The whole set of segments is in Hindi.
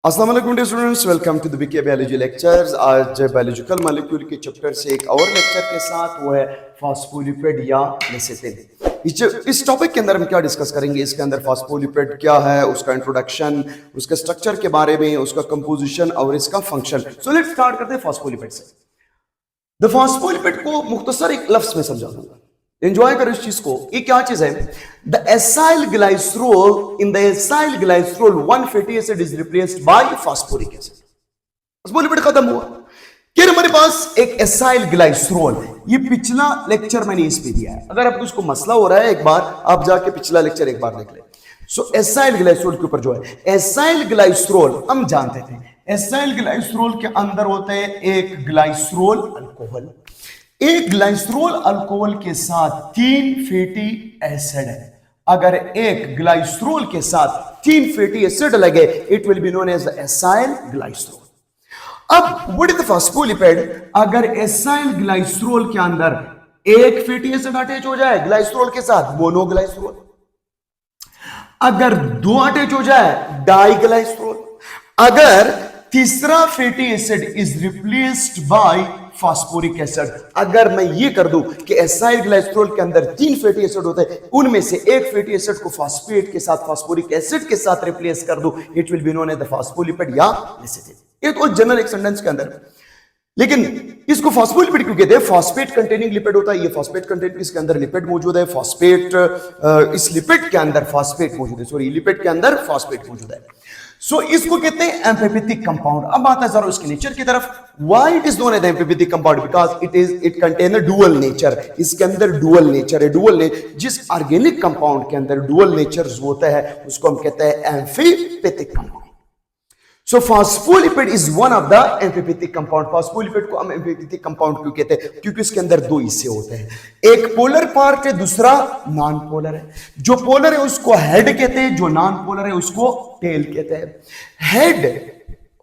अस्सलाम वालेकुम dear students, welcome to the BK biology lectures. आज बायोलॉजिकल मॉलिक्यूल के चैप्टर से एक और लेक्चर के साथ वो है फॉस्फोलिपिड या लेसिथिन। इस टॉपिक के अंदर हम क्या डिस्कस करेंगे, इसके अंदर फॉस्फोलिपिड क्या है, उसका इंट्रोडक्शन, उसके स्ट्रक्चर के बारे में, उसका कंपोजिशन और इसका फंक्शन। सो लेट्स स्टार्ट करते हैं फॉस्फोलिपिड से। द फॉस्फोलिपिड को मुख्तसर एक लफ्ज में समझा दूंगा, एंजॉय करो इस चीज को। ये क्या चीज है? The acyl glycerol, in the acyl glycerol one fatty acid is replaced bye phosphoric acid. Phospholipid खत्म हुआ, फिर हमारे पास एक एसाइल ग्लाइसरोल। ये पिछला लेक्चर मैंने इस पे दिया है, अगर आपको इसको मसला हो रहा है एक बार आप जाके पिछला लेक्चर एक बार देख ले। सो एसाइल ग्लाइसरोल के ऊपर जो है एसाइल ग्लाइसरोल, हम जानते थे एसाइल ग्लाइसरोल के अंदर होते हैं एक ग्लाइसरोल अल्कोहल। एक ग्लाइसरोल अल्कोहल के साथ 3 फैटी एसिड है। अगर एक ग्लाइसरोल के साथ 3 फैटी एसिड लगे, it will be known as the acyl glycerol. अब व्हाट इज द फॉस्फोलिपिड? अगर एसाइल ग्लाइसरोल के अंदर एक फैटी एसिड अटैच हो जाए ग्लाइसरोल के साथ, मोनोग्लाइसरोल। अगर 2 अटैच हो जाए, डाइग्लाइसरोल। अगर तीसरा fatty acid is replaced bye phosphoric acid. अगर मैं ये कर दूं कि एसाइल ग्लाइसरोल के अंदर 3 फैटी एसिड होते हैं, उनमें से एक फैटी एसिड को फास्फेट के साथ, फास्फोरिक एसिड के साथ रिप्लेस कर दूं, it will be known as the phospholipid या लेसिथिन। ये तो जनरल एक सेंटेंस के अंदर, लेकिन इसको फॉस्फोलिपिड क्यों कहते हैं? फॉस्फेट कंटेनिंग लिपिड होता है। ये फॉस्फेट कंटेनिंग, इसके अंदर लिपिड मौजूद है। फॉस्फेट, इस लिपिड के अंदर फॉस्फेट मौजूद है, सॉरी लिपिड के अंदर फॉस्फेट मौजूद है। सो इसको कहते हैं एम्फीपैथिक कंपाउंड। अब आता है जरा उसके नेचर की तरफ। Why it is known as amphipathic compound? Because it contain a dual nature. इसके अंदर डुअल नेचर है। डुअल नेचर, जिस ऑर्गेनिक कंपाउंड के अंदर डुअल नेचर होता है उसको हम कहते हैं amphipathic compound. So phospholipid is one of the amphipathic compound. Phospholipid को हम एम्फीपैथिक कंपाउंड क्यों कहते हैं? क्योंकि इसके अंदर 2 हिस्से होते हैं, एक पोलर पार्ट है, दूसरा नॉन पोलर है। जो पोलर है उसको हेड कहते हैं, जो नॉन पोलर है उसको टेल कहते हैं। हेड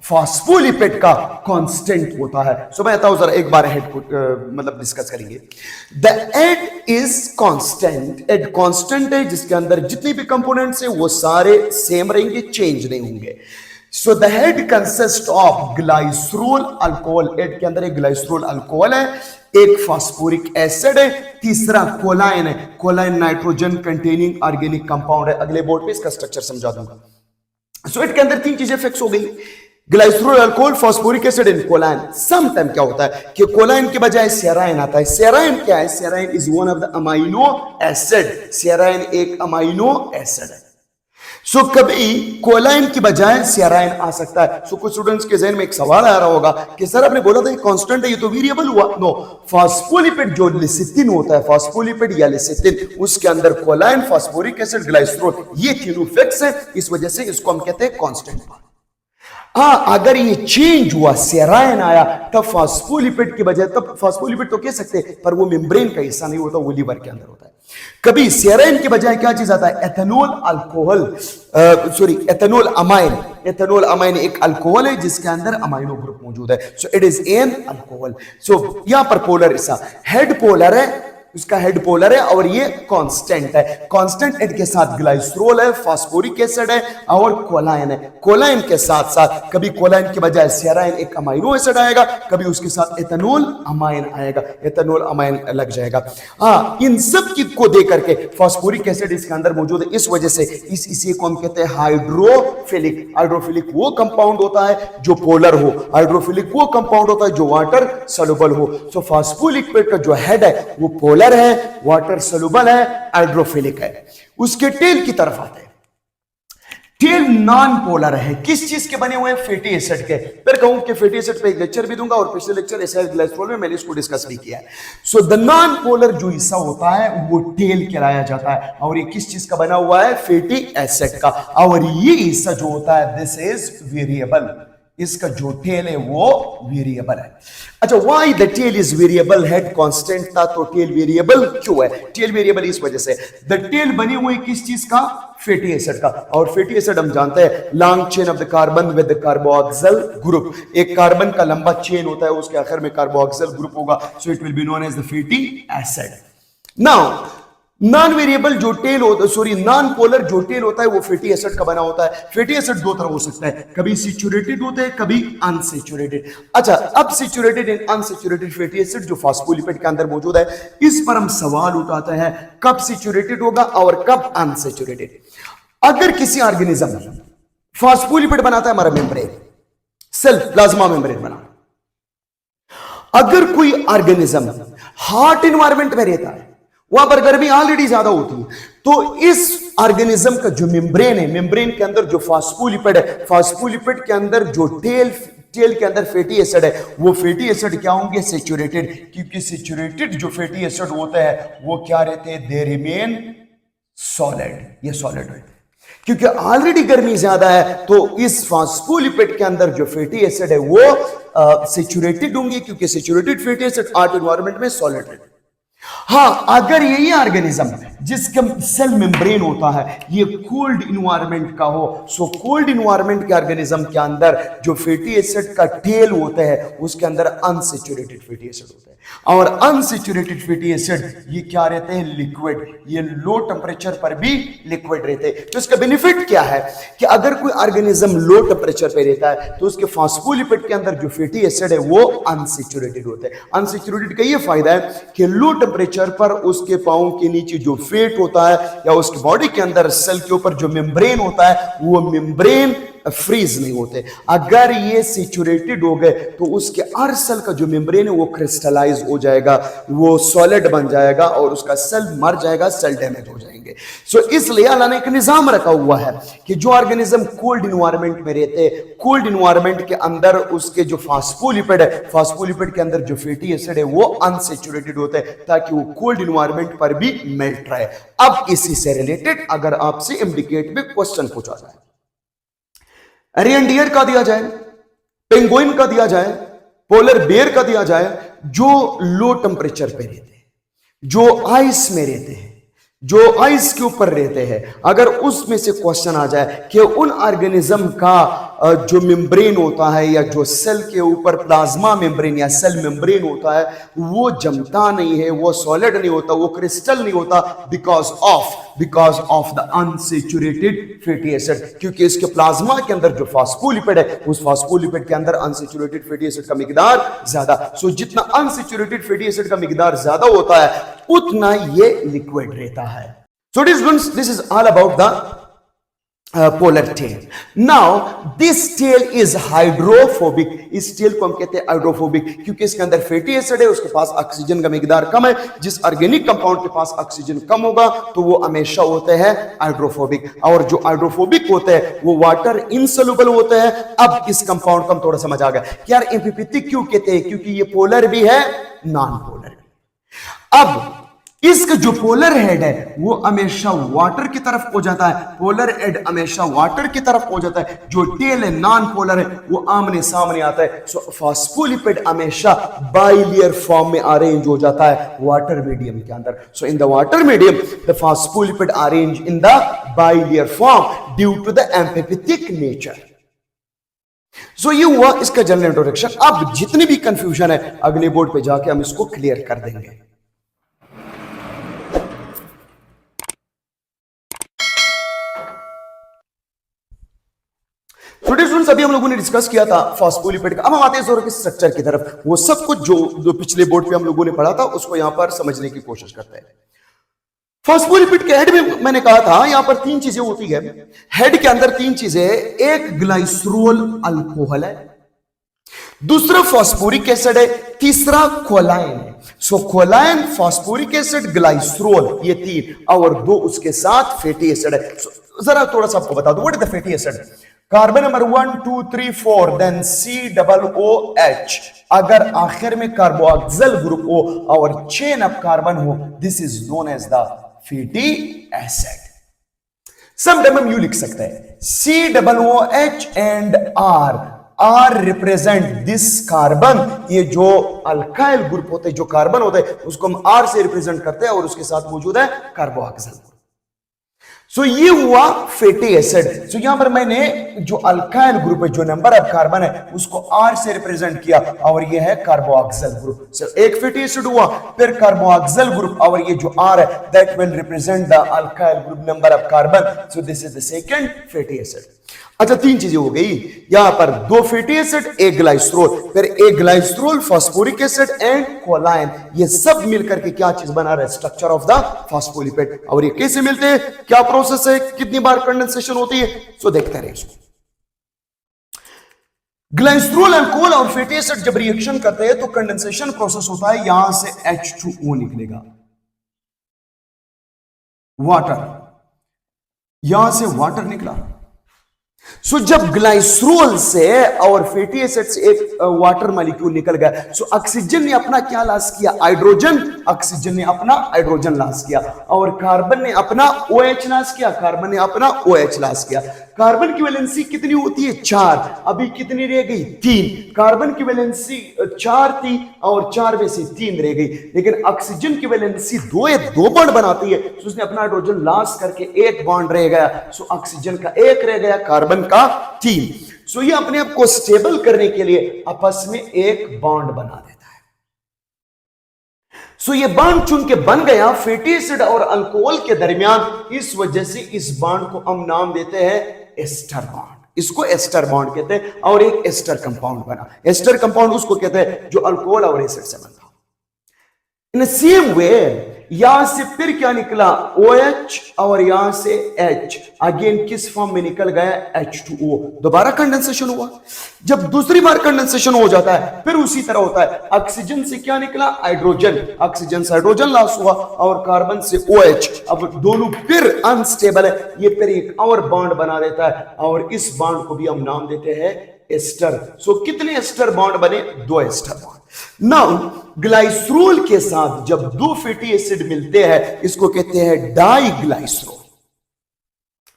फॉस्फोलिपिड का कांस्टेंट होता है। सो मैं बताऊं जरा एक बार हेड को मतलब डिस्कस करेंगे। The head is constant. Head constant है जिसके अंदर जितने भी कंपोनेंट्स है वो सारे सेम रहेंगे, चेंज नहीं होंगे। So the head consists of glycerol alcohol। Head के अंदर एक ग्लाइसरोल अल्कोहल है, एक फास्फोरिक एसिड है, तीसरा कोलाइन है। कोलाइन नाइट्रोजन कंटेनिंग ऑर्गेनिक कंपाउंड है। अगले बोर्ड पे इसका स्ट्रक्चर समझा दूंगा। सो हेड के अंदर 3 चीजें फिक्स हो गई, glycerol alcohol, phosphoric acid and choline. Some time क्या होता है कि कोलाइन के बजाय सेराइन आता है। सेराइन क्या है? Serine is one of the amino acid. Serine एक अमाइनो एसिड है। सो कभी कोलाइन की बजाय सेराइन आ सकता है। सो कुछ स्टूडेंट्स के जहन में एक सवाल आ रहा होगा कि सर आपने बोला था ये कांस्टेंट है, ये तो वेरिएबल हुआ। नो, फॉस्फोलिपिड जो लेसिथिन होता है, फॉस्फोलिपिड या लेसिथिन, उसके अंदर कोलाइन, फास्फोरिक एसिड, ग्लाइसरोल, ये तीनों फिक्स है। इस वजह से इसको हम कहते हैं कांस्टेंट पार्ट। हाँ, अगर ये चेंज हुआ, सेराइन आया, तब फॉस्फोलिपिड की बजाय, तब फॉस्फोलिपिड तो कह सकते हैं पर वो मेम्ब्रेन का हिस्सा नहीं होता, वो लीवर के अंदर होता है। कभी सेराइन के बजाय क्या चीज आता है? Ethanol alcohol, sorry ethanolamine. Ethanolamine एक अल्कोहल है जिसके अंदर अमाइनो ग्रुप मौजूद है। So it is an alcohol. So यहां पर पोलर हिस्सा, हेड पोलर है, उसका हेड पोलर है और ये कांस्टेंट है। कांस्टेंट हेड के साथ ग्लाइसरोल है, फास्फोरिक एसिड है और कोलाइन है। कोलाइन के साथ साथ कभी कोलाइन के बजाय सेराइन एक अमाइनो एसिड आएगा, कभी उसके साथ एथेनॉल अमाइन आएगा, एथेनॉल अमाइन लग जाएगा। हाँ, इन सब की को दे करके फास्फोरिक एसिड इसके अंदर मौजूद है। इस वजह से इसी को हम कहते हैं हाइड्रोफिलिक। हाइड्रोफिलिक वो कंपाउंड होता है जो पोलर हो, हाइड्रोफिलिक वो कंपाउंड होता है जो वाटर सॉल्युबल हो। सो फॉस्फोलिपिड का जो हेड है वो पोलर है, वाटर सॉल्युबल है, हाइड्रोफिलिक है। उसके टेल की तरफ आते हैं। टेल नॉन पोलर है। किस चीज के बने हुए हैं? फैटी एसिड के। फिर कहूं कि फैटी एसिड पे एक लेक्चर भी दूंगा और पिछले लेक्चर एसाइल ग्लाइसरोल में मैंने इसको डिस्कस भी किया है। सो द नॉन पोलर जो हिस्सा होता है वो टेल कहलाया जाता है और ये किस चीज का बना हुआ है? फैटी एसिड का। और ये हिस्सा जो होता है दिस इज वेरिएबल। इसका जो टेल है वो वेरिएबल है। अच्छा, why the tail is variable? Head constant था तो टेल वेरिएबल क्यों है? टेल वेरिएबल इस वजह से, द टेल बनी हुई किस चीज का? फैटी एसिड का। और फैटी एसिड हम जानते हैं long chain of the carbon with carboxyl group. एक कार्बन का लंबा चेन होता है, उसके आखिर में कार्बोक्सिल ग्रुप होगा। So it will be known as the fatty acid. Now non variable जो टेल होता है, सॉरी नॉन पोलर जो टेल होता है वो फैटी एसिड का बना होता है। फैटी एसिड दो तरह हो सकता है, कभी सैचुरेटेड होते हैं, कभी अनसैचुरेटेड। अच्छा, अब saturated and unsaturated fatty acid जो फास्फोलिपिड के अंदर मौजूद है, इस पर हम सवाल उठाते हैं कब सैचुरेटेड होगा और कब अनसैचुरेटेड। अगर किसी ऑर्गेनिज्म फास्फोलिपिड बनाता है, हमारा मेम्ब्रेन सेल प्लाज्मा मेम्ब्रेन बना, अगर कोई ऑर्गेनिज्म हॉट एनवायरनमेंट में रहता है, वहां पर गर्मी ऑलरेडी ज्यादा होती है, तो इस ऑर्गेनिज्म का जो मेम्ब्रेन है, मेम्ब्रेन के अंदर जो फास्फोलिपिड है, फास्फोलिपिड के अंदर जो टेल के अंदर फैटी एसिड है, वो फैटी एसिड क्या होंगे? सैचुरेटेड। क्योंकि सैचुरेटेड जो फैटी एसिड होते हैं वो क्या रहते हैं? दे रिमेन सॉलिड, ये सॉलिड रहते हैं। क्योंकि ऑलरेडी गर्मी ज्यादा है, तो इस फास्फोलिपिड के अंदर जो फैटी एसिड है वो सैचुरेटेड होंगे, क्योंकि saturated fatty acid hot environment में सॉलिड रहते हैं। हाँ, अगर यही ऑर्गेनिज्म जिसका सेल मेम्ब्रेन होता है ये कोल्ड इन्वायरमेंट का हो, सो कोल्ड इन्वायरमेंट के ऑर्गेनिज्म के अंदर जो फैटी एसिड का टेल होता है उसके अंदर अनसैचुरेटेड फैटी एसिड होता है। और अनसैचुरेटेड फैटी एसिड ये क्या रहते हैं? लिक्विड। ये लो टेम्परेचर पर भी लिक्विड रहते हैं। तो इसका बेनिफिट क्या है कि अगर कोई ऑर्गेनिज्म लो टेम्परेचर पे रहता है तो उसके फास्फोलिपिड के अंदर जो फैटी एसिड है वो अनसैचुरेटेड होते हैं। अनसैचुरेटेड का ये फायदा है कि लो टेम्परेचर पर उसके पांव के नीचे जो फैट होता है या उसके बॉडी के अंदर सेल के ऊपर जो मेम्ब्रेन होता है वो मेम्ब्रेन फ्रीज नहीं होते। अगर ये सैचुरेटेड हो गए तो उसके हर सेल का जो मेम्ब्रेन है वो क्रिस्टलाइज हो जाएगा, वो सॉलिड बन जाएगा और उसका सेल मर जाएगा, सेल डैमेज हो जाएंगे। सो इसलिए अल्लाह ने एक निजाम रखा हुआ है कि जो ऑर्गेनिज्म कोल्ड इन्वायरमेंट में रहते हैं, कोल्ड इन्वायरमेंट के अंदर उसके जो फास्फोलिपिड है, फास्फोलिपिड के अंदर जो फैटी एसिड है वो अनसैचुरेटेड होते हैं ताकि वो कोल्ड इन्वायरमेंट पर भी मेल्ट रहे। अब इसी से रिलेटेड अगर आपसे इम्प्लीकेट में क्वेश्चन पूछा जाए, रेनडियर का दिया जाए, पेंगुइन का दिया जाए, पोलर बेयर का दिया जाए, जो लो टेम्परेचर पे रहते हैं, जो आइस में रहते हैं, जो आइस के ऊपर रहते हैं, अगर उसमें से क्वेश्चन आ जाए कि उन ऑर्गेनिज्म का जो मेम्ब्रेन होता है या जो सेल के ऊपर प्लाज्मा मेम्ब्रेन या सेल मेम्ब्रेन होता है वो जमता नहीं है, वो सॉलिड नहीं होता, वो क्रिस्टल नहीं होता, because of the unsaturated fatty acid. क्योंकि इसके प्लाज्मा के अंदर जो फास्फोलिपिड है उस फास्फोलिपिड के अंदर अनसैचुरेटेड फैटी एसिड का मिकदार ज्यादा। सो जितना अनसैचुरेटेड फैटी एसिड का मिकदार ज्यादा होता है उतना ये लिक्विड रहता है। So this is all about the polar tail. Now this tail is hydrophobic. इस टेल को हम कहते हैं हाइड्रोफोबिक क्योंकि इसके अंदर फैटी एसिड है, उसके पास ऑक्सीजन का मिकदार कम है। जिस ऑर्गेनिक कंपाउंड के पास ऑक्सीजन कम होगा तो वो हमेशा होते हैं हाइड्रोफोबिक, और जो हाइड्रोफोबिक होते हैं वो वाटर इनसोल्युबल होते हैं। अब इस कंपाउंड को हम थोड़ा समझ आ गया कि यार एम्फीपैथिक क्यों कहते हैं, क्योंकि ये पोलर भी है नॉन पोलर भी। अब इसका जो पोलर हेड है वो हमेशा वाटर की तरफ हो जाता है, पोलर हेड हमेशा वाटर की तरफ हो जाता है। जो टेल है नॉन पोलर है वो आमने सामने आता है। सो फास्फोलिपिड हमेशा बाइलेयर फॉर्म में अरेंज हो जाता है वाटर मीडियम के अंदर। So in the water medium the phospholipid arrange in the bilayer form due to the amphipathic nature. So ये हुआ इसका जनरल इंट्रोडक्शन। अब जितनी भी कंफ्यूजन है अगले बोर्ड पे जाके हम इसको क्लियर कर देंगे। अभी हम लोगों ने डिस्कस किया था फास्फोलिपिड का। अब हम आते हैं के स्ट्रक्चर की तरफ। वो सब कुछ जो पिछले बोर्ड पे हम लोगों ने पढ़ा था उसको यहां पर समझने की कोशिश करते हैं। फास्फोलिपिड के हेड में मैंने कहा था यहां पर तीन चीजें होती है। हेड के अंदर तीन चीजें, एक ग्लाइसरोल अल्कोहल है, दूसरा फास्फोरिक एसिड है, तीसरा कोलाइन है। सो कोलाइन, फास्फोरिक एसिड, ग्लाइसरोल, ये तीन, और दो उसके साथ फैटी एसिड है। जरा थोड़ा सा आपको बता दो what is the fatty acid. Carbon number 1 2 3 4 then COOH। अगर आखिर में कार्बोक्सिल ग्रुप हो और चेन ऑफ कार्बन हो, this is known as the fatty acid. Sometime हम यू लिख सकते हैं COOH and R represent this carbon. ये जो अल्काइल ग्रुप होते हैं, जो कार्बन होते हैं, उसको हम R से रिप्रेजेंट करते हैं और उसके साथ मौजूद है कार्बोक्सिल ग्रुप। सो ये हुआ फैटी एसिड। सो यहां पर मैंने जो अल्काइल ग्रुप है, जो नंबर ऑफ कार्बन है, उसको R से रिप्रेजेंट किया और ये है कार्बोक्सिल ग्रुप। सो एक फैटी एसिड हुआ, फिर कार्बोक्सिल ग्रुप, और ये जो R है that will represent the alkyl group number of carbon. So this is the second fatty acid. अच्छा, तीन चीजें हो गई यहां पर, दो फैटी एसिड, एक ग्लाइसरोल, फिर एक ग्लाइसरोल, फास्फोरिक एसिड एंड कोलाइन। ये सब मिलकर के क्या चीज बना रहा है? Structure of the phospholipid. और ये कैसे मिलते हैं, क्या प्रोसेस है, कितनी बार कंडेंसेशन होती है, सो देखते रहे इसको। ग्लाइसरोल, अल्कोहल और फैटी एसिड जब रिएक्शन करते हैं तो कंडेंसेशन प्रोसेस होता है, यहां से H2O निकलेगा, वाटर, यहां से वाटर निकला। सो जब ग्लाइसरोल से और फैटी एसिड से एक वाटर मॉलिक्यूल निकल गया, सो ऑक्सीजन ने अपना क्या लॉस किया? हाइड्रोजन। ऑक्सीजन ने अपना हाइड्रोजन लॉस किया और कार्बन ने अपना OH लॉस किया, कार्बन ने अपना OH लॉस किया। कार्बन की वैलेंसी कितनी होती है? 4। अभी कितनी रह गई? 3। कार्बन की वैलेंसी 4 थी और 4 में से 3 रह गई, लेकिन ऑक्सीजन की वैलेंसी 2 है, 2 बॉन्ड बनाती है, तो उसने अपना हाइड्रोजन लॉस करके 1 बॉन्ड रह गया। सो ऑक्सीजन का 1 रह गया, कार्बन का 3। सो ये अपने आप को स्टेबल करने के लिए आपस में 1 बॉन्ड बना देता है। सो ये बॉन्ड चुन के बन गया फैटी एसिड और अल्कोहल के दरमियान। इस वजह से इस बॉन्ड को हम नाम देते हैं एस्टर बॉन्ड। इसको एस्टर बॉन्ड कहते हैं और एक एस्टर कंपाउंड बना। एस्टर कंपाउंड उसको कहते हैं जो अल्कोहल और एसिड से बनता हो। इन सेम वे यहां से फिर क्या निकला? OH और यहां से H, अगेन किस फॉर्म में निकल गया? H2O। दोबारा कंडेंसेशन हुआ। जब दूसरी बार कंडेंसेशन हो जाता है फिर उसी तरह होता है। ऑक्सीजन से क्या निकला? हाइड्रोजन। ऑक्सीजन से हाइड्रोजन लॉस हुआ और कार्बन से OH। अब दोनों फिर अनस्टेबल है, ये फिर एक और बॉन्ड बना देता है और इस बॉन्ड को भी हम नाम देते हैं एस्टर। सो कितने एस्टर बॉन्ड बने? 2 एस्टर बॉन्ड। नाउ ग्लाइसरोल के साथ जब 2 फैटी एसिड मिलते हैं, इसको कहते हैं डाइग्लाइसरोल।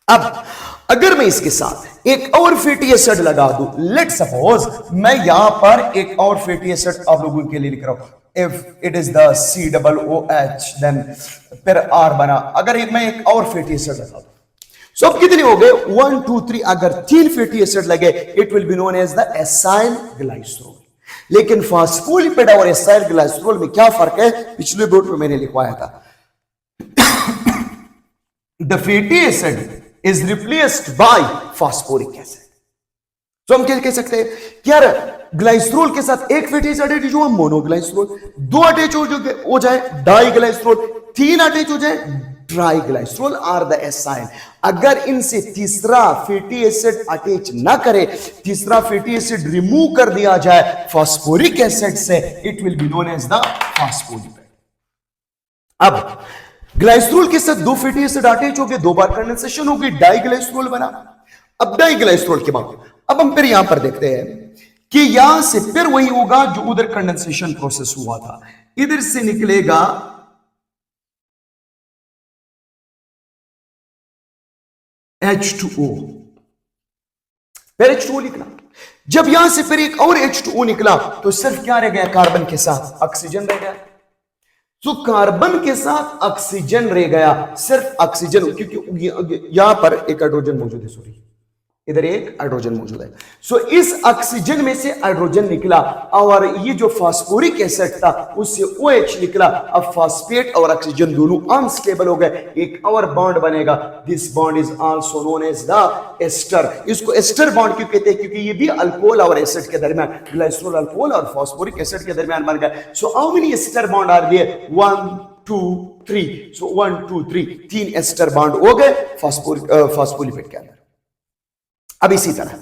अब अगर मैं इसके साथ एक और फैटी एसिड लगा दूं, लेट सपोज मैं यहां पर एक और फैटी एसिड आप लोगों के लिए लिख रहा हूं, if it is the COOH, then फिर R बना। अगर मैं एक और फैटी एसिड लगा दूं, सो अब कितने हो गए? 1 2 3। अगर 3 फैटी एसिड लगे, it will be known as the acyl glycerol. लेकिन फास्फोलिपिड और एसाइल ग्लाइसरोल में क्या फर्क है? पिछले बोर्ड में मैंने लिखवाया था, the fatty acid is replaced bye phosphoric acid. तो हम क्या कह सकते हैं कि यार ग्लाइसरोल के साथ एक फैटी एसिड अटैच हुआ, मोनोग्लाइसरोल, 2 अटैच हो जाए डाइग्लाइसरोल, 3 अटैच हो जाए ट्राइग्लाइसरोल आर द एसाइल। अगर इनसे तीसरा फैटी एसिड अटैच ना करे, तीसरा फैटी एसिड रिमूव कर दिया जाए फास्फोरिक एसिड से, it will be known as the phospholipid. अब ग्लाइसरोल के साथ 2 फैटी एसिड अटैच हो गए, 2 बार कंडेंसेशन हो गई, डाइग्लाइसरोल बना। अब डाइग्लाइसरोल के बाद अब हम फिर यहां पर देखते हैं कि यहां से फिर वही होगा जो उधर कंडेंसेशन प्रोसेस हुआ था। इधर से निकलेगा H2O, फिर H2O निकला। जब यहां से फिर एक और H2O निकला तो सिर्फ क्या रह गया? कार्बन के साथ ऑक्सीजन रह गया। तो कार्बन के साथ ऑक्सीजन रह गया, सिर्फ ऑक्सीजन, क्योंकि यहां पर एक हाइड्रोजन मौजूद है, सॉरी इधर एक हाइड्रोजन मौजूद है। सो इस ऑक्सीजन में से हाइड्रोजन निकला और ये जो फास्फोरिक एसिड था उससे OH निकला। अब फास्फेट और ऑक्सीजन दोनों अनस्टेबल हो गए, एक और बॉन्ड बनेगा। This bond is also known as the ester. इसको एस्टर बॉन्ड क्यों कहते हैं? क्योंकि ये भी अल्कोहल और एसिड के दरमियान, ग्लाइसरोल अल्कोहल और फास्फोरिक एसिड के दरमियान बन गया। So how many ester bond are there? 1 2 3। So 1 2 3, 3 ester bond हो गए फास्फोलिपिड के अंदर। अब इसी तरह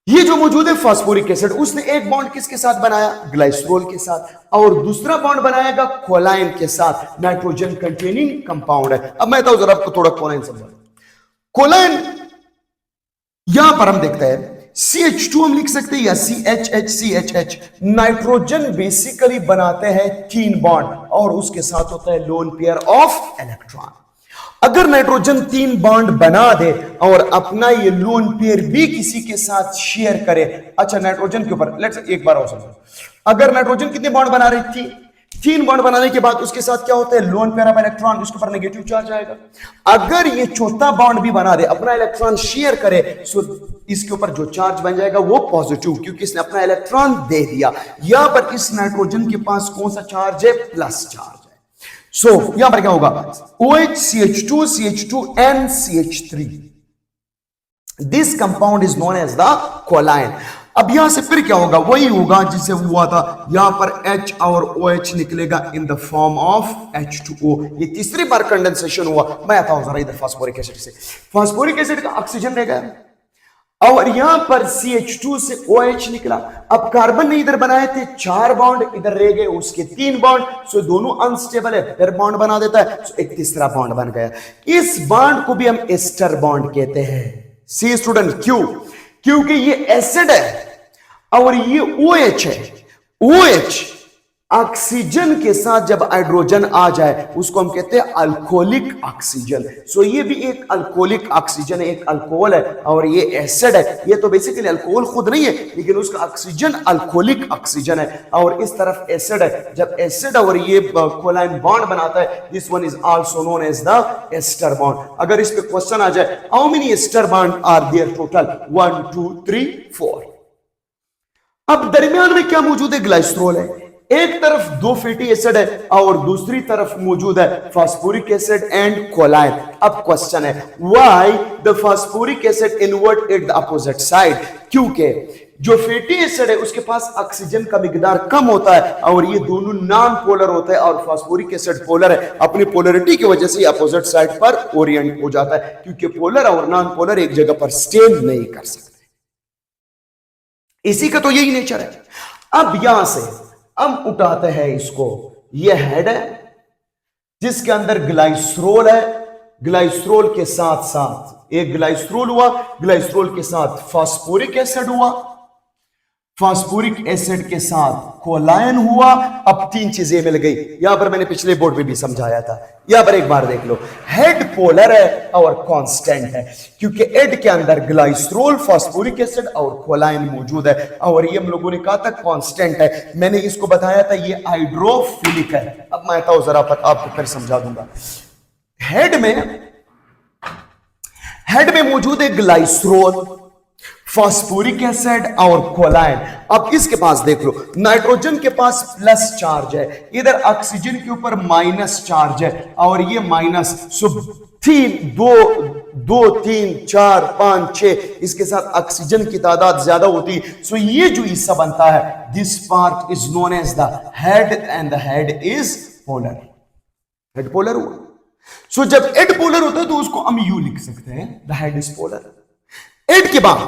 ये जो मौजूद है फास्फोरिक एसिड, उसने एक बॉन्ड किसके साथ बनाया? ग्लाइसरोल के साथ, और दूसरा बॉन्ड बनाएगा कोलाइन के साथ। नाइट्रोजन कंटेनिंग कंपाउंड है। अब मैं तो जरा आपको थोड़ा कोलाइन समझा। कोलाइन यहां पर हम देखते हैं CH2 हम लिख सकते हैं या CHH। नाइट्रोजन बेसिकली बनाते हैं 3 बॉन्ड और उसके साथ होता है लोन पेयर ऑफ इलेक्ट्रॉन। अगर नाइट्रोजन 3 बॉन्ड बना दे और अपना ये लोन पेयर भी किसी के साथ शेयर करे, अच्छा नाइट्रोजन के ऊपर लेट्स एक बार और समझो, अगर नाइट्रोजन कितने बॉन्ड बना रही थी? तीन बॉन्ड बनाने के बाद उसके साथ क्या होता है, लोन पेयर ऑफ इलेक्ट्रॉन, उसके ऊपर नेगेटिव चार्ज आएगा। अगर ये चौथा बॉन्ड भी बना दे, अपना इलेक्ट्रॉन शेयर करे, सो इसके ऊपर जो चार्ज बन जाएगा वो पॉजिटिव, क्योंकि इसने अपना इलेक्ट्रॉन दे दिया। यहां पर इस नाइट्रोजन के पास कौन सा चार्ज है, प्लस चार्ज है। सो यहां पर क्या होगा, OH CH2 CH2 NCH3, this compound is known as the choline. अब यहां से फिर क्या होगा, वही होगा जिससे हुआ था, यहां पर H और OH निकलेगा in the form of H2O। ये तीसरी बार कंडेंसेशन हुआ। मैं आता हूं जरा इधर फास्फोरिक एसिड से, फास्फोरिक एसिड का ऑक्सीजन रह गया और यहां पर CH2 से OH निकला। अब कार्बन ने इधर बनाए थे 4 बॉन्ड, इधर रह गए उसके 3 बॉन्ड, सो दोनों अनस्टेबल है, फिर बॉन्ड बना देता है, सो एक तीसरा बॉन्ड बन गया। इस बॉन्ड को भी हम एस्टर बॉन्ड कहते हैं। सी स्टूडेंट, क्यों? क्योंकि ये एसिड है और ये OH है। OH ऑक्सीजन के साथ जब हाइड्रोजन आ जाए उसको हम कहते हैं अल्कोहलिक ऑक्सीजन। सो ये भी एक अल्कोहलिक ऑक्सीजन है, एक अल्कोहल है और ये एसिड है। ये तो बेसिकली अल्कोहल खुद नहीं है, लेकिन उसका ऑक्सीजन अल्कोहलिक ऑक्सीजन है और इस तरफ एसिड है। जब एसिड और ये कोलाइन बॉन्ड बनाता है, this one is also known as the ester bond. अगर इस पे क्वेश्चन आ जाए, how many ester bond are there total, 1 2 3 4। अब दरमियान में क्या मौजूद है, ग्लाइसरोल है। एक तरफ 2 फैटी एसिड है और दूसरी तरफ मौजूद है फास्फोरिक एसिड एंड कोलाइन। अब क्वेश्चन है, why the phosphoric acid invert at the opposite side? क्योंकि जो फैटी एसिड है उसके पास ऑक्सीजन का मिकदार कम होता है और ये दोनों नॉन पोलर होते हैं और फास्फोरिक एसिड पोलर है। अपनी पोलरिटी की वजह से अपोजिट साइड पर ओरिएंट हो जाता है, क्योंकि पोलर और नॉन पोलर एक जगह पर स्टे नहीं कर सकते। इसी का तो यही नेचर है। अब यहां से हम उठाते हैं इसको, यह हेड है जिसके अंदर ग्लाइसरोल है। ग्लाइसरोल के साथ साथ एक ग्लाइसरोल हुआ, ग्लाइसरोल के साथ फास्फोरिक एसिड हुआ, फास्फोरिक एसिड के साथ कोलाइन हुआ। अब 3 चीजें मिल गई। यहां पर मैंने पिछले बोर्ड में भी समझाया था, यहां पर एक बार देख लो। हेड पोलर है और कांस्टेंट है, क्योंकि हेड के अंदर ग्लाइसरोल, फास्फोरिक एसिड और कोलाइन मौजूद है और ये हम लोगों ने कहा था कांस्टेंट है। मैंने इसको बताया था ये हाइड्रोफिलिक है। अब मैं आता हूं जरा पर आपको फिर समझा दूंगा। हेड में मौजूद है ग्लाइसरोल, फास्फोरिक एसिड और कोलाइन। अब इसके पास देख लो, नाइट्रोजन के पास प्लस चार्ज है, इधर ऑक्सीजन के ऊपर माइनस चार्ज है और ये माइनस। सो 2 3 4 5 6, इसके साथ ऑक्सीजन की तादाद ज्यादा होती है। सो ये जो हिस्सा बनता है, this part is known as the head and the head is polar. Head polar हुआ। सो जब हेड पोलर होता है तो उसको हम यू लिख सकते हैं, the head is polar. Head के बाद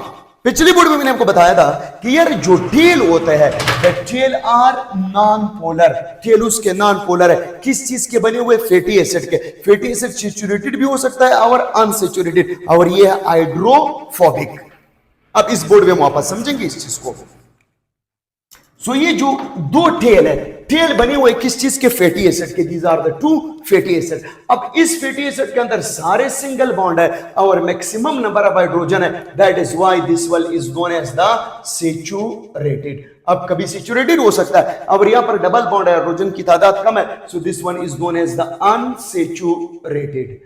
पिछली बोर्ड में मैंने आपको बताया था कि यार जो टेल होते हैं, the tail are non polar. Tail उसके नॉन पोलर है। किस चीज के बने हुए? फैटी एसिड के। फैटी एसिड सैचुरेटेड भी हो सकता है और अनसैचुरेटेड, और ये है हाइड्रोफोबिक। अब इस बोर्ड में हम वापस समझेंगे इस चीज को। सो ये जो 2 टेल है, टेल बने हुए किस चीज के? फैटी एसिड के। These are the 2 fatty acid. अब इस फैटी एसिड के अंदर सारे सिंगल बॉन्ड है और मैक्सिमम नंबर ऑफ हाइड्रोजन है। That is why this one is known as the saturated. अब कभी सैचुरेटेड हो सकता है और यहां पर डबल बॉन्ड है, हाइड्रोजन की तादाद कम है, so this one is known as the unsaturated.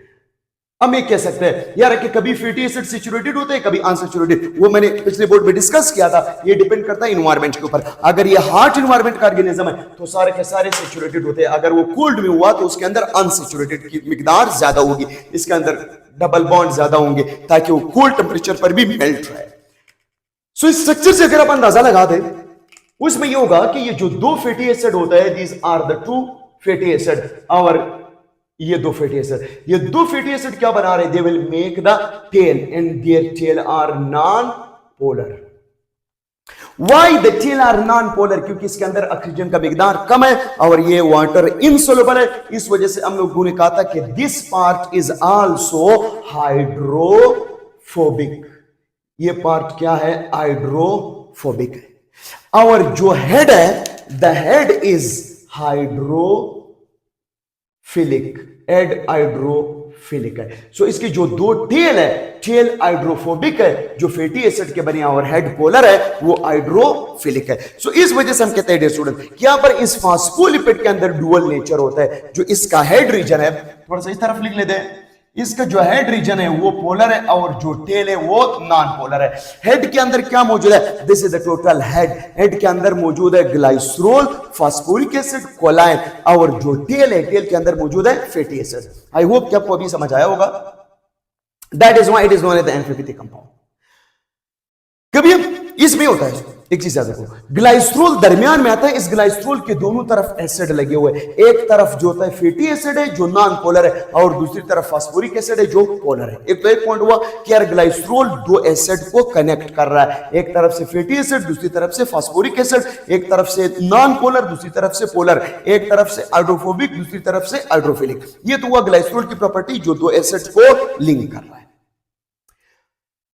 हम ये कह सकते हैं यार कि कभी फैटी एसिड सैचुरेटेड होते हैं, कभी अनसैचुरेटेड। वो मैंने पिछले बोर्ड में डिस्कस किया था। ये डिपेंड करता है इन्वायरमेंट के ऊपर। अगर ये हॉट इन्वायरमेंट का ऑर्गेनिज्म है तो सारे के सारे सैचुरेटेड होते हैं। अगर वो कोल्ड में हुआ तो उसके अंदर अनसैचुरेटेड की मिकदार ज्यादा होगी, इसके अंदर डबल बॉन्ड ज्यादा होंगे ताकि वो कोल्ड टेंपरेचर पर भी मेल्ट रहे। सो इस स्ट्रक्चर से अगर आप अंदाजा लगा दें, उसमें ये होगा कि ये जो 2 फैटी एसिड होता है, these are the 2 fatty acid, और ये 2 फैटी एसिड, ये 2 फैटी एसिड क्या बना रहे? They will make the tail and their tail are non polar. Why the tail are non polar? क्योंकि इसके अंदर ऑक्सीजन का मिकदार कम है और ये वाटर इनसोल्युबल है। इस वजह से हम लोगों ने कहा था कि this part is also hydrophobic. ये पार्ट क्या है? हाइड्रोफोबिक है। और जो हेड है, the head is hydrophilic. Head hydrophilic. Hydrophilic है। सो इसकी जो दो टेल है, टेल हाइड्रोफोबिक है, जो फैटी एसिड के बने और हेड पोलर है वो हाइड्रोफिलिक है। सो इस वजह से हम कहते हैं डियर स्टूडेंट कि यहां पर इस फास्फोलिपिड के अंदर डुअल नेचर होता है। जो इसका हेड रीजन है, थोड़ा सा इस तरफ लिख लेते हैं, इसका जो हेड रीजन है वो पोलर है और जो टेल है वो नॉन पोलर है। हेड के अंदर क्या मौजूद है? This is the total head. Head के अंदर मौजूद है ग्लाइसरोल, फास्फोरिक एसिड, कोलाइन, और जो टेल है, टेल के अंदर मौजूद है फैटी एसिड। आई होप कि आपको अभी समझ आया होगा। That is why it is known as the amphipathic compound. कभी इसमें होता है, एक चीज याद रखो, ग्लाइसरोल दरमियान में आता है। इस ग्लाइसरोल के दोनों तरफ एसिड लगे हुए, एक तरफ जो होता है फैटी एसिड है जो नॉन पोलर है, और दूसरी तरफ फास्फोरिक एसिड है जो पोलर है। एक तो एक पॉइंट हुआ कि यार ग्लाइसरोल दो एसिड को कनेक्ट कर रहा है, एक तरफ से फैटी एसिड, दूसरी तरफ से फास्फोरिक एसिड, एक तरफ से नॉन पोलर, दूसरी तरफ से पोलर, एक तरफ से हाइड्रोफोबिक, दूसरी तरफ से हाइड्रोफिलिक। ये तो हुआ ग्लाइसरोल की प्रॉपर्टी जो दो एसिड को लिंक कर रहा है।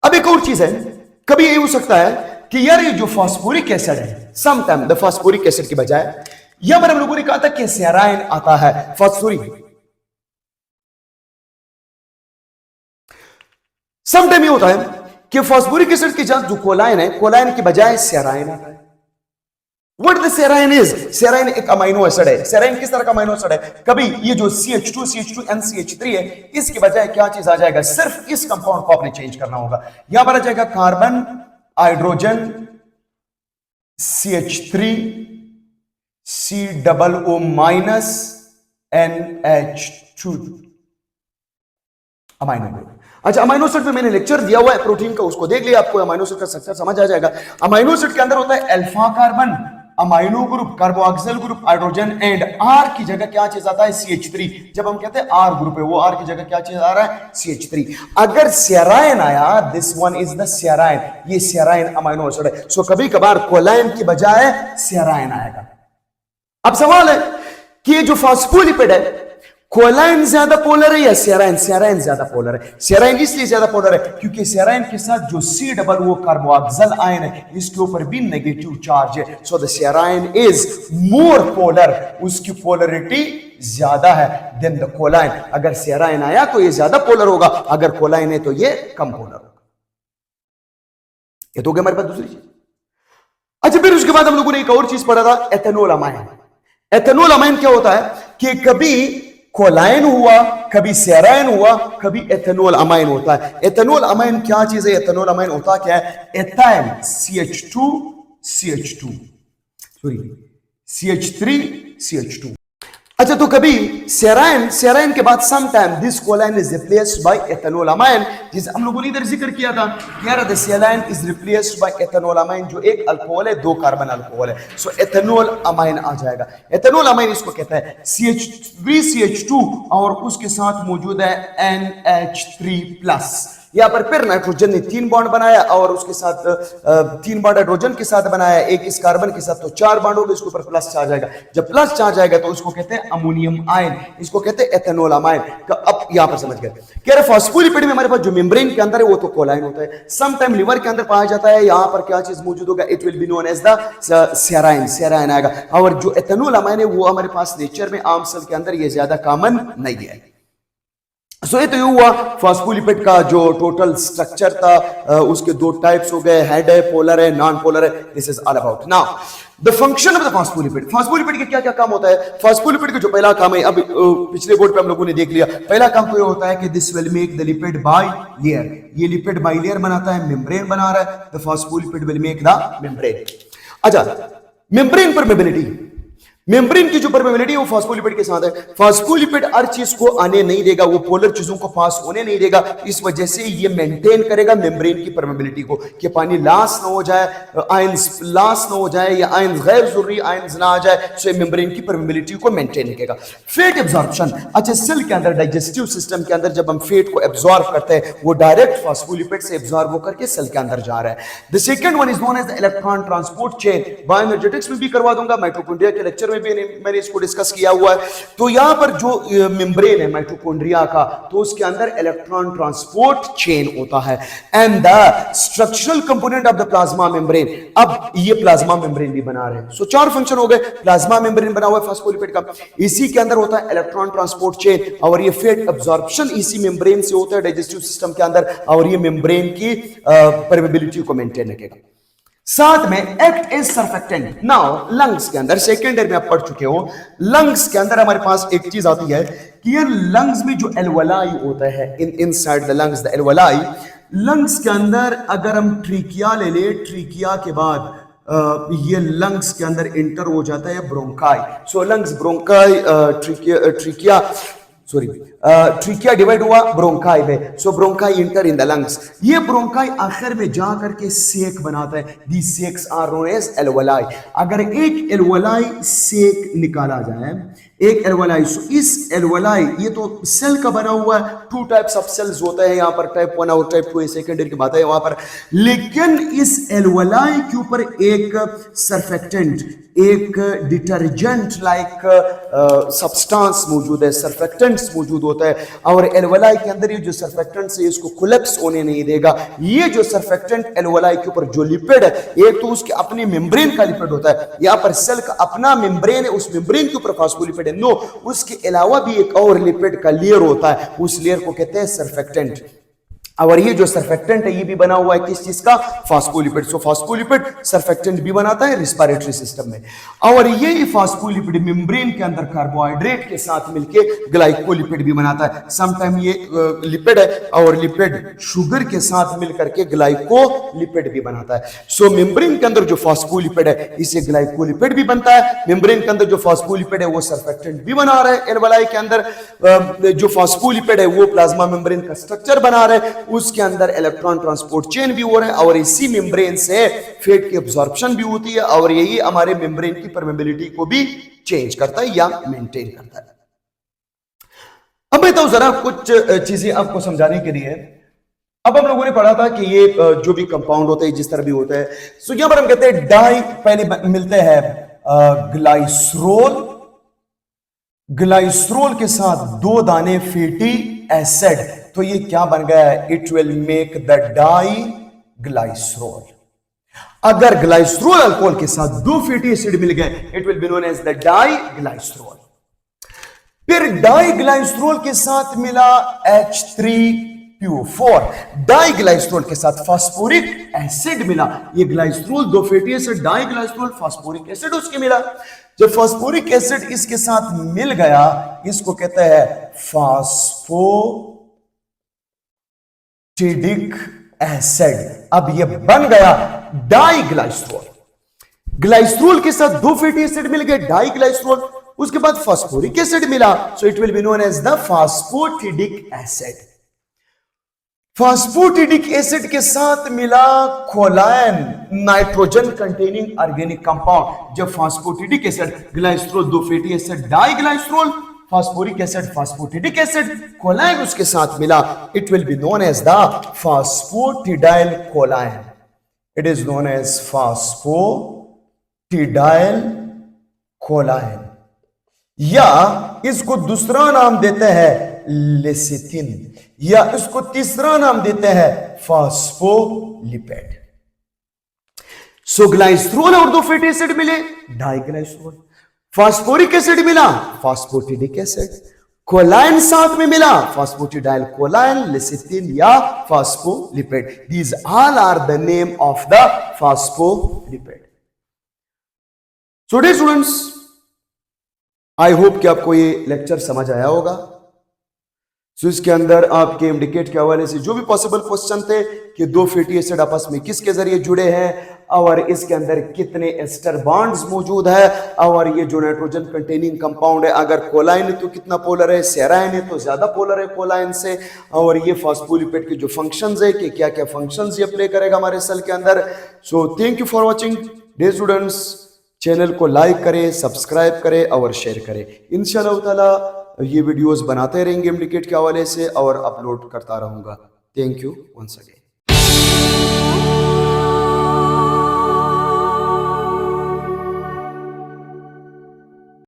अब एक और चीज है, कभी ये हो सकता है कि यार ये जो फास्फोरिक एसिड है, समटाइम द फास्फोरिक एसिड की बजाय यहां पर हम लोगों ने कहा था कि सेराइन आता है। फास्फोरिक समटाइम ये होता है कि फास्फोरिक एसिड के साथ जो कोलाइन है, कोलाइन की बजाय सेराइन आता है। What the serine is? सेराइन एक अमाइनो एसिड है। सेराइन किस तरह का अमाइनो एसिड है? कभी ये जो CH2, CH2, NCH3 है, इसके बजाय क्या चीज आ जाएगा? सिर्फ इस कंपाउंड को आपने चेंज करना होगा। यहां पर आ जाएगा carbon, hydrogen, CH3, COO minus, NH2 amino group. अच्छा, अमाइनो एसिड पे मैंने लेक्चर दिया हुआ है प्रोटीन का, उसको देख लिया, आपको अमाइनो एसिड का स्ट्रक्चर समझ आ जाएगा। अमाइनो एसिड के अंदर होता है alpha carbon, amino group, carboxyl group, hydrogen, and R की जगह क्या चीज आता है? CH3। जब हम कहते हैं आर ग्रुप है, वो आर की जगह क्या चीज आ रहा है? CH3। अगर सेराइन आया, दिस वन इज द सेराइन, ये सेराइन अमाइनो एसिड है। सो कभी कभार कोलाइन की बजाय सेराइन आएगा। अब सवाल है कि ये जो फास्फोलिपिड है, कोलाइन ज्यादा पोलर है या सेराइन? सेराइन ज्यादा पोलर है। सेराइन इसलिए ज्यादा पोलर है क्योंकि सेराइन के साथ जो C वो कार्बोक्सिल आयन है, इसके ऊपर भी नेगेटिव चार्ज है। So the serine is more polar, उसकी पोलरिटी ज्यादा है देन द कोलाइन। अगर सेराइन आया तो ये ज्यादा पोलर होगा, अगर कोलाइन है तो ये कम पोलर होगा। ये तो हो गया हमारे पास दूसरी चीज। अच्छा, फिर उसके बाद हम लोगों ने एक और चीज पढ़ा था, एथेनॉल अमाइन। एथेनॉल अमाइन क्या होता है कि कभी कोलाइन हुआ, कभी सेराइन हुआ, कभी एथेनॉल अमाइन होता है। एथेनॉल अमाइन क्या चीज है? एथेनॉल अमाइन होता क्या है? Ethyl CH2 CH2 sorry CH3 CH2। अच्छा, तो कभी सेराइन के बाद some time this choline is replaced by ethanol amine, जिसे हम लोगों ने इधर जिक्र किया था कि यार the serine is replaced by ethanol amine, जो एक अल्कोहल है, दो कार्बन अल्कोहल है। सो एथेनॉल अमाइन आ जाएगा। एथेनॉल अमाइन इसको कहता है CH3CH2 और उसके साथ मौजूद है NH3+। यहां पर फिर नाइट्रोजन ने 3 बॉन्ड बनाया और उसके साथ 3 बॉन्ड हाइड्रोजन के साथ बनाया, एक इस कार्बन के साथ, तो 4 बॉन्ड हो गए, इसके ऊपर प्लस चार्ज आएगा। जब प्लस चार्ज आएगा तो उसको कहते हैं अमोनियम आयन, इसको कहते हैं एथेनॉल अमाइन। अब यहां पर समझ गए कि फास्फोलिपिड में हमारे पास जो मेम्ब्रेन के अंदर है वो तो कोलाइन होता है, सम टाइम लिवर के अंदर पाया जाता है। यहां पर क्या चीज मौजूद होगा? It will be known as the serine, serine आएगा। और जो एथेनॉल अमाइन है वो हमारे पास नेचर में आम सेल के अंदर ये ज्यादा कॉमन नहीं है। सो ये तो ये हुआ फास्फोलिपिड का जो टोटल स्ट्रक्चर था। उसके दो टाइप्स हो गए, हेड है, पोलर है, नॉन पोलर है। This is all about now the function of the phospholipid. Phospholipid के क्या क्या काम होता है? फास्फोलिपिड का जो पहला काम है, अब पिछले बोर्ड पे हम लोगों ने देख लिया, पहला काम तो ये होता है कि this will make the lipid by layer. ये लिपिड बाय लेयर बनाता है, मेम्ब्रेन बना रहा है। The phospholipid will make the membrane. अच्छा, मेम्ब्रेन परमेबिलिटी, मेम्ब्रेन की जो परमेबिलिटी है वो फास्फोलिपिड के साथ है। फास्फोलिपिड हर चीज को आने नहीं देगा, वो पोलर चीजों को पास होने नहीं देगा। इस वजह से ये मेंटेन करेगा मेम्ब्रेन की परमेबिलिटी को, कि पानी लॉस ना हो जाए, आयंस लॉस ना हो जाए, या आयंस गैर जरूरी आयंस ना आ जाए। सो मेम्ब्रेन की परमेबिलिटी को मेंटेन करेगा। फैट एब्जॉर्प्शन, अच्छा सेल के अंदर, डाइजेस्टिव सिस्टम के अंदर जब हम फैट को एब्जॉर्ब करते हैं, वो डायरेक्ट फास्फोलिपिड से एब्जॉर्ब होकर के सेल के अंदर जा रहा है। The second one is known as the electron transport chain. Bioenergetics में भी करवा दूंगा, माइटोकॉन्ड्रिया के लेक्चर में भी मैंने इसको डिस्कस किया हुआ है। तो यहां पर जो मेम्ब्रेन है माइटोकॉन्ड्रिया का, तो उसके अंदर इलेक्ट्रॉन ट्रांसपोर्ट चेन होता है and the structural component of the plasma membrane. अब ये प्लाज्मा मेम्ब्रेन भी बना रहे हैं। सो चार फंक्शन हो गए। प्लाज्मा मेम्ब्रेन बना हुआ है फास्फोलिपिड का, इसी के अंदर होता है इलेक्ट्रॉन ट्रांसपोर्ट चेन और ये फैट अब्जॉर्प्शन इसी मेम्ब्रेन से होता है डाइजेस्टिव सिस्टम के अंदर, और ये मेम्ब्रेन की परमेबिलिटी को मेंटेन रखेगा। साथ में act as surfactant. Now lungs के अंदर सेकेंड ईयर में आप पढ़ चुके हो, लंग्स के अंदर हमारे पास एक चीज आती है कि ये लंग्स में जो एल्वलाई होता है inside the lungs, the alveoli, lungs के अंदर अगर हम ट्रिकिया ले ले, ट्रिकिया के बाद ये लंग्स के अंदर इंटर हो जाता है bronchi. So lungs bronchi trachea trachea divide हुआ ब्रोंकाई में। So bronchi enter in the lungs. ये ब्रोंकाई आखिर में जा करके सेक बनाता है। The sacs are known as alveoli. अगर एक एल्वलाई सेक निकाला जाए, एक एल्वलाई, सो इस एल्वलाई, ये तो सेल का बना हुआ है, टू टाइप्स ऑफ सेल्स होते हैं यहाँ पर, टाइप 1 और टाइप 2 सेकेंडरी की बात है वहां पर। लेकिन इस एल्वलाई के ऊपर एक सर्फेक्टेंट, एक डिटर्जेंट लाइक सब्सटेंस मौजूद है, सर्फेक्टेंट्स मौजूद होता है, और एल्वलाई के अंदर ये जो सर्फेक्टेंट्स है इसको कोलैप्स होने नहीं देगा। ये जो सर्फेक्टेंट एल्वलाई के ऊपर जो लिपिड है, एक तो उसके अपने मेम्ब्रेन का लिपिड होता है, यहाँ पर सेल का अपना मेम्ब्रेन है, उस मेम्ब्रेन के ऊपर फास्फोलिपिड है। नो, उसके अलावा भी एक और लिपिड का लेयर होता है, उस लेयर को कहते हैं सर्फेक्टेंट। और ये जो सर्फेक्टेंट है ये भी बना हुआ है किस चीज का? फास्फोलिपिड। सो फास्फोलिपिड सर्फेक्टेंट भी बनाता है रिस्पिरेटरी सिस्टम में। और ये फास्फोलिपिड मेम्ब्रेन के अंदर कार्बोहाइड्रेट के साथ मिलके ग्लाइकोलिपिड भी बनाता है। समटाइम ये लिपिड है और लिपिड शुगर के साथ मिलकर के ग्लाइकोलिपिड भी बनाता है। सो मेम्ब्रेन के अंदर जो फास्फोलिपिड है इसे ग्लाइकोलिपिड भी बनता है। मेम्ब्रेन के अंदर जो फास्फोलिपिड है वो सर्फेक्टेंट भी बना रहा है। एल्वलाई के अंदर जो फास्फोलिपिड है वो प्लाज्मा मेम्ब्रेन का स्ट्रक्चर बना रहा है, उसके अंदर इलेक्ट्रॉन ट्रांसपोर्ट चेन भी हो रहा है, और इसी मेम्ब्रेन से फैट की अब्जॉर्प्शन भी होती है, और यही हमारे मेम्ब्रेन की परमेबिलिटी को भी चेंज करता है या मेंटेन करता है। अब मैं तो जरा कुछ चीजें आपको समझाने के लिए, अब हम लोगों ने पढ़ा था कि ये जो भी कंपाउंड होते हैं जिस तरह भी होता है, सो यहां पर हम कहते हैं डाई, पहले मिलते हैं ग्लाइसरोल, ग्लाइसरोल के साथ 2 दाने फैटी एसिड, तो ये क्या बन गया है? It will make the diglycerol. अगर ग्लाइसरोल अल्कोहल के साथ 2 फैटी एसिड मिल गए, it will be known as the diglycerol. फिर डाई ग्लाइसरोल के साथ मिला H3PO4, डाई ग्लाइसरोल के साथ फास्फोरिक एसिड मिला। ये glycerol 2 fatty acid, diglycerol, phosphoric acid उसके मिला। जब फास्फोरिक एसिड इसके साथ मिल गया, इसको कहते हैं फास्फोटिडिक एसिड। अब ये बन गया डाई ग्लाइसरोल। ग्लाइसरोल के साथ 2 फैटी एसिड मिल गए, डाई ग्लाइसरोल, उसके बाद फास्फोरिक एसिड मिला, so it will be known as the phosphatidic acid. Phosphatidic acid के साथ मिला choline, nitrogen containing organic compound. जब phosphatidic acid, glycerol 2 fatty acid, diglycerol, phosphoric acid, phosphatidic acid, choline उसके साथ मिला, it will be known as the phosphatidyl choline. It is known as phosphatidyl choline, या इसको दूसरा नाम देते हैं लेसिथिन, या इसको तीसरा नाम देते हैं फास्फोलिपिड। सो ग्लाइसरोल और 2 फैटी एसिड मिले, डाइग्लाइसरोल, फास्फोरिक एसिड मिला, फास्फोटिडिक एसिड, कोलायन साथ में मिला, फास्फोटिडाइल कोलायन, लेसिथिन या phospholipid. These all are the name of the phospholipid. So dear students, I hope कि आपको ये लेक्चर समझ आया होगा। सो इसके अंदर आपके इंडिकेट के हवाले से जो भी पॉसिबल क्वेश्चन थे कि 2 फैटी एसिड आपस में किसके जरिए जुड़े हैं, और इसके अंदर कितने एस्टर बॉन्ड्स मौजूद है, और ये जो नाइट्रोजन कंटेनिंग कंपाउंड है, अगर कोलाइन है तो कितना पोलर है, सेराइन है तो ज्यादा पोलर है कोलाइन से, और ये फास्फोलिपिड के जो फंक्शंस है कि क्या क्या फंक्शंस ये प्ले करेगा हमारे सेल के अंदर। So thank you for watching dear students. Channel को लाइक करें, सब्सक्राइब करें और शेयर करें। इंशाअल्लाह ताला ये वीडियोस बनाते रहेंगे इंडिकेट के हवाले से और अपलोड करता रहूंगा। Thank you once again.